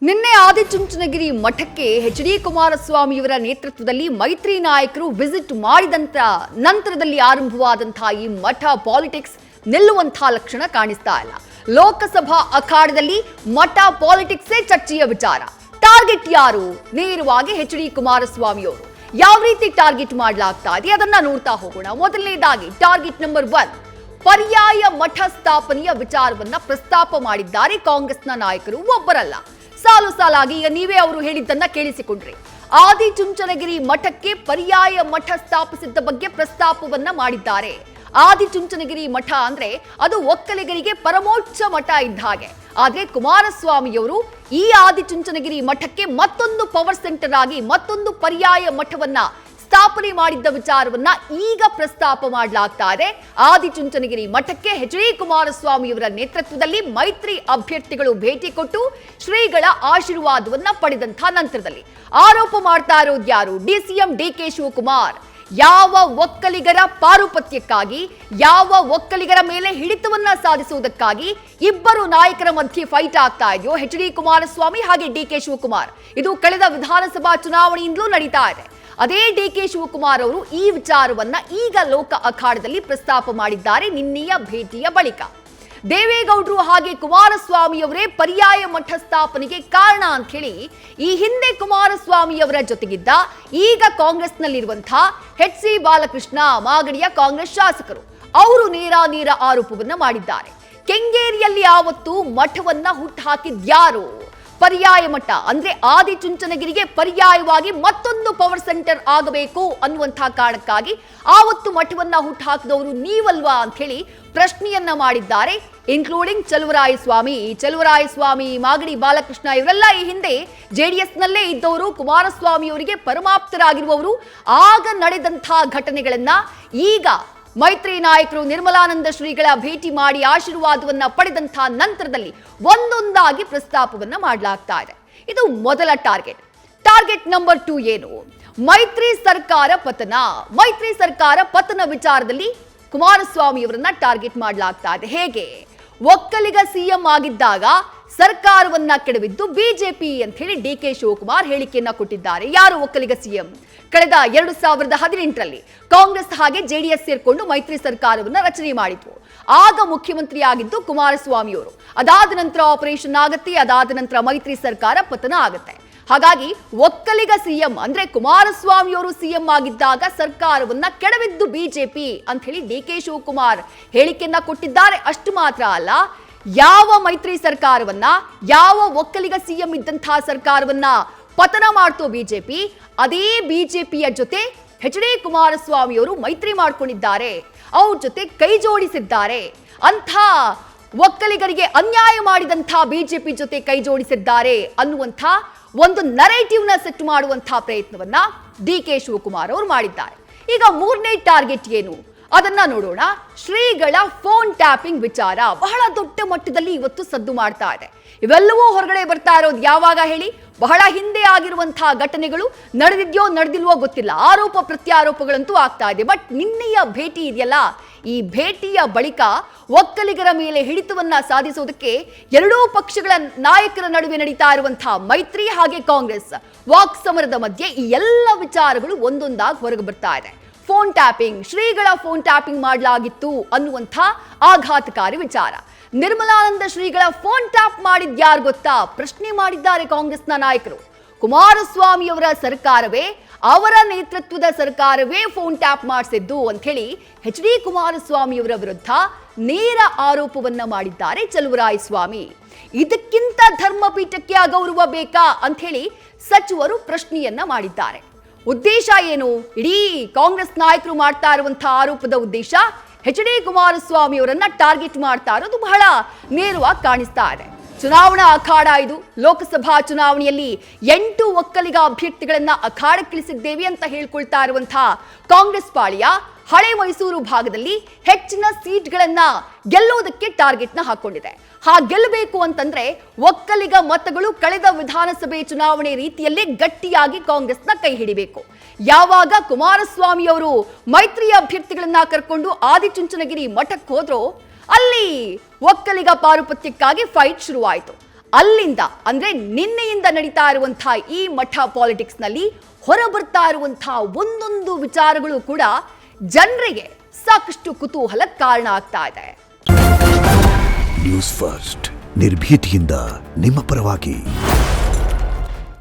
ನಿನ್ನೆ ಆದಿಚುಂಚನಗಿರಿ ಮಠಕ್ಕೆ ಎಚ್.ಡಿ. ಕುಮಾರಸ್ವಾಮಿಯವರ ನೇತೃತ್ವದಲ್ಲಿ ಮೈತ್ರಿ ನಾಯಕರು ವಿಸಿಟ್ ಮಾಡಿದಂತ ನಂತರದಲ್ಲಿ ಆರಂಭವಾದಂತಹ ಈ ಮಠ ಪಾಲಿಟಿಕ್ಸ್ ನಿಲ್ಲುವಂತಹ ಲಕ್ಷಣ ಕಾಣಿಸ್ತಾ ಇಲ್ಲ. ಲೋಕಸಭಾ ಅಖಾಡದಲ್ಲಿ ಮಠ ಪಾಲಿಟಿಕ್ಸೇ ಚರ್ಚೆಯ ವಿಚಾರ. ಟಾರ್ಗೆಟ್ ಯಾರು? ನೇರವಾಗಿ ಎಚ್.ಡಿ. ಕುಮಾರಸ್ವಾಮಿಯವರು. ಯಾವ ರೀತಿ ಟಾರ್ಗೆಟ್ ಮಾಡಲಾಗ್ತಾ ಇದೆ ಅದನ್ನ ನೋಡ್ತಾ ಹೋಗೋಣ. ಮೊದಲನೇದಾಗಿ ಟಾರ್ಗೆಟ್ ನಂಬರ್ 1, ಪರ್ಯಾಯ ಮಠ ಸ್ಥಾಪನೆಯ ವಿಚಾರವನ್ನ ಪ್ರಸ್ತಾಪ ಮಾಡಿದ್ದಾರೆ ಕಾಂಗ್ರೆಸ್ನ ನಾಯಕರು. ಒಬ್ಬರಲ್ಲ, ಸಾಲು ಸಾಲಾಗಿ. ಈಗ ನೀವೇ ಅವರು ಹೇಳಿದ್ದನ್ನ ಕೇಳಿಸಿಕೊಂಡ್ರಿ. ಆದಿಚುಂಚನಗಿರಿ ಮಠಕ್ಕೆ ಪರ್ಯಾಯ ಮಠ ಸ್ಥಾಪಿಸಿದ್ದ ಬಗ್ಗೆ ಪ್ರಸ್ತಾಪವನ್ನ ಮಾಡಿದ್ದಾರೆ. ಆದಿಚುಂಚನಗಿರಿ ಮಠ ಅಂದ್ರೆ ಅದು ಒಕ್ಕಲಿಗರಿಗೆ ಪರಮೋಚ್ಚ ಮಠ ಇದ್ದ ಹಾಗೆ. ಆದ್ರೆ ಕುಮಾರಸ್ವಾಮಿಯವರು ಈ ಆದಿಚುಂಚನಗಿರಿ ಮಠಕ್ಕೆ ಮತ್ತೊಂದು ಪವರ್ ಸೆಂಟರ್ ಆಗಿ ಮತ್ತೊಂದು ಪರ್ಯಾಯ ಮಠವನ್ನ ಸ್ಥಾಪನೆ ಮಾಡಿದ್ದ ವಿಚಾರವನ್ನ ಈಗ ಪ್ರಸ್ತಾಪ ಮಾಡಲಾಗ್ತಾ ಇದೆ. ಆದಿಚುಂಚನಗಿರಿ ಮಠಕ್ಕೆ ಎಚ್.ಡಿ. ಕುಮಾರಸ್ವಾಮಿಯವರ ನೇತೃತ್ವದಲ್ಲಿ ಮೈತ್ರಿ ಅಭ್ಯರ್ಥಿಗಳು ಭೇಟಿ ಕೊಟ್ಟು ಶ್ರೀಗಳ ಆಶೀರ್ವಾದವನ್ನ ಪಡೆದಂತ ನಂತರದಲ್ಲಿ ಆರೋಪ ಮಾಡ್ತಾ ಇರೋದು ಯಾರು? ಡಿಸಿಎಂ ಡಿ.ಕೆ. ಶಿವಕುಮಾರ್. ಯಾವ ಒಕ್ಕಲಿಗರ ಪಾರುಪತ್ಯಕ್ಕಾಗಿ, ಯಾವ ಒಕ್ಕಲಿಗರ ಮೇಲೆ ಹಿಡಿತವನ್ನ ಸಾಧಿಸುವುದಕ್ಕಾಗಿ ಇಬ್ಬರು ನಾಯಕರ ಮಧ್ಯೆ ಫೈಟ್ ಆಗ್ತಾ ಇದೆಯೋ ಎಚ್.ಡಿ. ಕುಮಾರಸ್ವಾಮಿ ಹಾಗೆ ಡಿ.ಕೆ. ಶಿವಕುಮಾರ್, ಇದು ಕಳೆದ ವಿಧಾನಸಭಾ ಚುನಾವಣೆಯಿಂದಲೂ ನಡೀತಾ ಇದೆ. ಅದೇ ಡಿ.ಕೆ. ಶಿವಕುಮಾರ್ ಅವರು ಈ ವಿಚಾರವನ್ನ ಈಗ ಲೋಕ ಅಖಾಡದಲ್ಲಿ ಪ್ರಸ್ತಾಪ ಮಾಡಿದ್ದಾರೆ ನಿನ್ನೆಯ ಭೇಟಿಯ ಬಳಿಕ. ದೇವೇಗೌಡರು ಹಾಗೆ ಕುಮಾರಸ್ವಾಮಿಯವರೇ ಪರ್ಯಾಯ ಮಠ ಸ್ಥಾಪನೆಗೆ ಕಾರಣ ಅಂತ ಹೇಳಿ ಈ ಹಿಂದೆ ಕುಮಾರಸ್ವಾಮಿಯವರ ಜೊತೆಗಿದ್ದ ಈಗ ಕಾಂಗ್ರೆಸ್ನಲ್ಲಿರುವಂತಹ ಎಚ್.ಸಿ. ಬಾಲಕೃಷ್ಣ, ಮಾಗಡಿಯ ಕಾಂಗ್ರೆಸ್ ಶಾಸಕರು, ಅವರು ನೇರ ಆರೋಪವನ್ನ ಮಾಡಿದ್ದಾರೆ. ಕೆಂಗೇರಿಯಲ್ಲಿ ಆವತ್ತು ಮಠವನ್ನ ಹುಟ್ಟುಹಾಕಿದ್ಯಾರು? ಪರ್ಯಾಯ ಮಠ ಅಂದ್ರೆ ಆದಿಚುಂಚನಗಿರಿಗೆ ಪರ್ಯಾಯವಾಗಿ ಮತ್ತೊಂದು ಪವರ್ ಸೆಂಟರ್ ಆಗಬೇಕು ಅನ್ನುವಂತಹ ಕಾರಣಕ್ಕಾಗಿ ಆವತ್ತು ಮಠವನ್ನ ಹುಟ್ಟುಹಾಕಿದವರು ನೀವಲ್ವಾ ಅಂತ ಹೇಳಿ ಪ್ರಶ್ನೆಯನ್ನ ಮಾಡಿದ್ದಾರೆ. ಇನ್ಕ್ಲೂಡಿಂಗ್ ಚಲುವರಾಯಸ್ವಾಮಿ, ಮಾಗಡಿ ಬಾಲಕೃಷ್ಣ ಇವರೆಲ್ಲ ಈ ಹಿಂದೆ ಜೆಡಿಎಸ್ ನಲ್ಲೇ ಇದ್ದವರು, ಕುಮಾರಸ್ವಾಮಿ ಅವರಿಗೆ ಪರಮಾಪ್ತರಾಗಿರುವವರು. ಆಗ ನಡೆದಂತಹ ಘಟನೆಗಳನ್ನ ಈಗ ಮೈತ್ರಿ ನಾಯಕರು ನಿರ್ಮಲಾನಂದ ಶ್ರೀಗಳ ಭೇಟಿ ಮಾಡಿ ಆಶೀರ್ವಾದವನ್ನ ಪಡೆದಂತಹ ನಂತರದಲ್ಲಿ ಒಂದೊಂದಾಗಿ ಪ್ರಸ್ತಾಪವನ್ನ ಮಾಡಲಾಗ್ತಾ ಇದೆ. ಇದು ಮೊದಲ ಟಾರ್ಗೆಟ್. ಟಾರ್ಗೆಟ್ ನಂಬರ್ 2 ಏನು? ಮೈತ್ರಿ ಸರ್ಕಾರ ಪತನ ವಿಚಾರದಲ್ಲಿ ಕುಮಾರಸ್ವಾಮಿಯವರನ್ನ ಟಾರ್ಗೆಟ್ ಮಾಡಲಾಗ್ತಾ ಇದೆ. ಹೇಗೆ? ಒಕ್ಕಲಿಗ ಸಿಎಂ ಆಗಿದ್ದಾಗ ಸರ್ಕಾರವನ್ನ ಕೆಡವಿದ್ದು ಬಿಜೆಪಿ ಅಂತ ಹೇಳಿ ಡಿ.ಕೆ. ಶಿವಕುಮಾರ್ ಹೇಳಿಕೆಯನ್ನ ಕೊಟ್ಟಿದ್ದಾರೆ. ಯಾರು ಒಕ್ಕಲಿಗ ಸಿಎಂ? ಕಳೆದ 2018ರಲ್ಲಿ ಕಾಂಗ್ರೆಸ್ ಹಾಗೆ ಜೆಡಿಎಸ್ ಸೇರ್ಕೊಂಡು ಮೈತ್ರಿ ಸರ್ಕಾರವನ್ನ ರಚನೆ ಮಾಡಿದ್ವು. ಆಗ ಮುಖ್ಯಮಂತ್ರಿ ಆಗಿದ್ದು ಕುಮಾರಸ್ವಾಮಿಯವರು. ಅದಾದ ನಂತರ ಆಪರೇಷನ್ ಆಗತ್ತೆ, ಅದಾದ ನಂತರ ಮೈತ್ರಿ ಸರ್ಕಾರ ಪತನ ಆಗತ್ತೆ. ಹಾಗಾಗಿ ಒಕ್ಕಲಿಗ ಸಿಎಂ ಅಂದ್ರೆ ಕುಮಾರಸ್ವಾಮಿಯವರು ಸಿಎಂ ಆಗಿದ್ದಾಗ ಸರ್ಕಾರವನ್ನ ಕೆಡವಿದ್ದು ಬಿಜೆಪಿ ಅಂತ ಹೇಳಿ ಡಿ.ಕೆ. ಶಿವಕುಮಾರ್ ಹೇಳಿಕೆಯನ್ನ ಕೊಟ್ಟಿದ್ದಾರೆ. ಅಷ್ಟು ಮಾತ್ರ ಅಲ್ಲ, ಯಾವ ಮೈತ್ರಿ ಸರ್ಕಾರವನ್ನ, ಯಾವ ಒಕ್ಕಲಿಗ ಸಿಎಂ ಇದ್ದಂತಹ ಸರ್ಕಾರವನ್ನ ಪತನ ಮಾಡ್ತೋ ಬಿಜೆಪಿ, ಅದೇ ಬಿಜೆಪಿಯ ಜೊತೆ ಎಚ್.ಡಿ. ಕುಮಾರಸ್ವಾಮಿಯವರು ಮೈತ್ರಿ ಮಾಡ್ಕೊಂಡಿದ್ದಾರೆ, ಅವ್ರ ಜೊತೆ ಕೈ ಜೋಡಿಸಿದ್ದಾರೆ. ಅಂಥ ಒಕ್ಕಲಿಗರಿಗೆ ಅನ್ಯಾಯ ಮಾಡಿದಂಥ ಬಿಜೆಪಿ ಜೊತೆ ಕೈ ಜೋಡಿಸಿದ್ದಾರೆ ಅನ್ನುವಂಥ ಒಂದು ನರೇಟಿವ್ ನ ಸೆಟ್ ಮಾಡುವಂತಹ ಪ್ರಯತ್ನವನ್ನ ಡಿ.ಕೆ. ಶಿವಕುಮಾರ್ ಅವರು ಮಾಡಿದ್ದಾರೆ. ಈಗ ಮೂರನೇ ಟಾರ್ಗೆಟ್ ಏನು ಅದನ್ನ ನೋಡೋಣ. ಶ್ರೀಗಳ ಫೋನ್ ಟ್ಯಾಪಿಂಗ್ ವಿಚಾರ ಬಹಳ ದೊಡ್ಡ ಮಟ್ಟದಲ್ಲಿ ಇವತ್ತು ಸದ್ದು ಮಾಡ್ತಾ ಇದೆ. ಇವೆಲ್ಲವೂ ಹೊರಗಡೆ ಬರ್ತಾ ಇರೋದು ಯಾವಾಗ ಹೇಳಿ? ಬಹಳ ಹಿಂದೆ ಆಗಿರುವಂತಹ ಘಟನೆಗಳು ನಡೆದಿಲ್ವೋ ಗೊತ್ತಿಲ್ಲ. ಆರೋಪ ಪ್ರತ್ಯಾರೋಪಗಳಂತೂ ಆಗ್ತಾ ಇದೆ. ಬಟ್ ನಿನ್ನೆಯ ಭೇಟಿ ಇದೆಯಲ್ಲ, ಈ ಭೇಟಿಯ ಬಳಿಕ ಒಕ್ಕಲಿಗರ ಮೇಲೆ ಹಿಡಿತವನ್ನ ಸಾಧಿಸೋದಕ್ಕೆ ಎರಡೂ ಪಕ್ಷಗಳ ನಾಯಕರ ನಡುವೆ ನಡೀತಾ ಇರುವಂತಹ ಮೈತ್ರಿ ಹಾಗೆ ಕಾಂಗ್ರೆಸ್ ವಾಕ್ ಸಮರದ ಮಧ್ಯೆ ಈ ಎಲ್ಲ ವಿಚಾರಗಳು ಒಂದೊಂದಾಗಿ ಹೊರಗೆ ಬರ್ತಾ ಇದೆ. ಫೋನ್ ಟ್ಯಾಪಿಂಗ್, ಶ್ರೀಗಳ ಫೋನ್ ಟ್ಯಾಪಿಂಗ್ ಮಾಡಲಾಗಿತ್ತು ಅನ್ನುವಂಥ ಆಘಾತಕಾರಿ ವಿಚಾರ. ನಿರ್ಮಲಾನಂದ ಶ್ರೀಗಳ ಫೋನ್ ಟ್ಯಾಪ್ ಮಾಡಿದ್ಯಾರು ಗೊತ್ತಾ? ಪ್ರಶ್ನೆ ಮಾಡಿದ್ದಾರೆ ಕಾಂಗ್ರೆಸ್ನ ನಾಯಕರು. ಕುಮಾರಸ್ವಾಮಿಯವರ ಸರ್ಕಾರವೇ, ಅವರ ನೇತೃತ್ವದ ಸರ್ಕಾರವೇ ಫೋನ್ ಟ್ಯಾಪ್ ಮಾಡಿಸಿದ್ದು ಅಂತ ಹೇಳಿ ಎಚ್.ಡಿ. ಕುಮಾರಸ್ವಾಮಿಯವರ ವಿರುದ್ಧ ನೇರ ಆರೋಪವನ್ನ ಮಾಡಿದ್ದಾರೆ ಚಲುವರಾಯಸ್ವಾಮಿ. ಇದಕ್ಕಿಂತ ಧರ್ಮಪೀಠಕ್ಕೆ ಅಗೌರವ ಬೇಕಾ ಅಂತ ಹೇಳಿ ಸಚಿವರು ಪ್ರಶ್ನೆಯನ್ನ ಮಾಡಿದ್ದಾರೆ. ಉದ್ದೇಶ ಏನು? ಇಡೀ ಕಾಂಗ್ರೆಸ್ ನಾಯಕರು ಮಾಡ್ತಾ ಇರುವಂತಹ ಆರೋಪದ ಉದ್ದೇಶ ಎಚ್.ಡಿ. ಕುಮಾರಸ್ವಾಮಿ ಅವರನ್ನ ಟಾರ್ಗೆಟ್ ಮಾಡ್ತಾ ಇರೋದು ಬಹಳ ನೇರವಾಗಿ ಕಾಣಿಸ್ತಾ ಇದೆ. ಚುನಾವಣಾ ಅಖಾಡ ಇದು. ಲೋಕಸಭಾ ಚುನಾವಣೆಯಲ್ಲಿ 8 ಒಕ್ಕಲಿಗ ಅಭ್ಯರ್ಥಿಗಳನ್ನ ಅಖಾಡಕ್ಕಿಳಿಸಿದ್ದೇವೆ ಅಂತ ಹೇಳ್ಕೊಳ್ತಾ ಇರುವಂತಹ ಕಾಂಗ್ರೆಸ್ ಪಾಳ್ಯ ಹಳೆ ಮೈಸೂರು ಭಾಗದಲ್ಲಿ ಹೆಚ್ಚಿನ ಸೀಟ್ಗಳನ್ನ ಗೆಲ್ಲುವುದಕ್ಕೆ ಟಾರ್ಗೆಟ್ ನ ಹಾಕೊಂಡಿದೆ. ಗೆಲ್ಲಬೇಕು ಅಂತಂದ್ರೆ ಒಕ್ಕಲಿಗ ಮತಗಳು ಕಳೆದ ವಿಧಾನಸಭೆ ಚುನಾವಣೆ ರೀತಿಯಲ್ಲೇ ಗಟ್ಟಿಯಾಗಿ ಕಾಂಗ್ರೆಸ್ನ ಕೈ ಹಿಡಿಬೇಕು. ಯಾವಾಗ ಕುಮಾರಸ್ವಾಮಿ ಅವರು ಮೈತ್ರಿ ಅಭ್ಯರ್ಥಿಗಳನ್ನ ಕರ್ಕೊಂಡು ಆದಿಚುಂಚನಗಿರಿ ಮಠಕ್ಕೆ ಹೋದ್ರೋ ಅಲ್ಲಿ ಒಕ್ಕಲಿಗ ಪಾರುಪತ್ಯಕ್ಕಾಗಿ ಫೈಟ್ ಶುರುವಾಯಿತು. ಅಲ್ಲಿಂದ ಅಂದ್ರೆ ನಿನ್ನೆಯಿಂದ ನಡೀತಾ ಇರುವಂತಹ ಈ ಮಠ ಪಾಲಿಟಿಕ್ಸ್ ನಲ್ಲಿ ಹೊರಬರ್ತಾ ಇರುವಂತಹ ಒಂದೊಂದು ವಿಚಾರಗಳು ಕೂಡ ಜನರಿಗೆ ಸಾಕಷ್ಟು ಕುತೂಹಲಕ್ಕೆ ಕಾರಣ ಆಗ್ತಾ ಇದೆ. ನ್ಯೂಸ್ ಫಸ್ಟ್ ನಿರ್ಭೀತಿಯಿಂದ ನಿಮ್ಮ ಪರವಾಗಿ.